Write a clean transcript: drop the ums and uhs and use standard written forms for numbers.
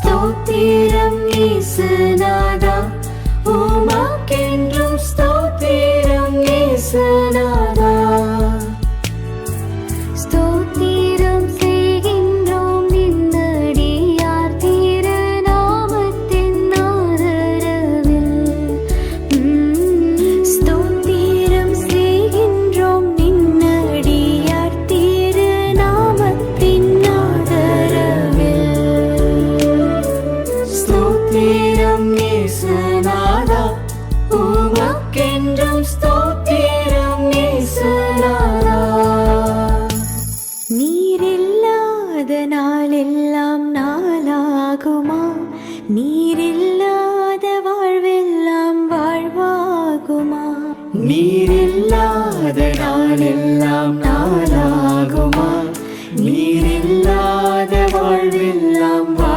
ஸ்தோத்திரம் இயேசுநாதா, உமக்கென்றும் ஸ்தோத்திரம் இயேசுநாதா. ஸ்தோத்திரம் செய்கின்றோம் நின்னடியார் திருநாமத்தின் ஆதரவில். ஸ்தோத்திரம் செய்கின்றோம் நின்னடியார் திருநாமத்தின் ஆதரவில். ஸ்தோத்திரம் இயேசுநாதா, உமக்கென்றும் ஸ்தோத்திரம் இயேசுநாதா. நீரில்லாத நாளெல்லாம் நாளாகுமா? நீரில்லாத வாழ்வெல்லாம் வாழ்வாகுமா? நீரில்லாத நாளெல்லாம்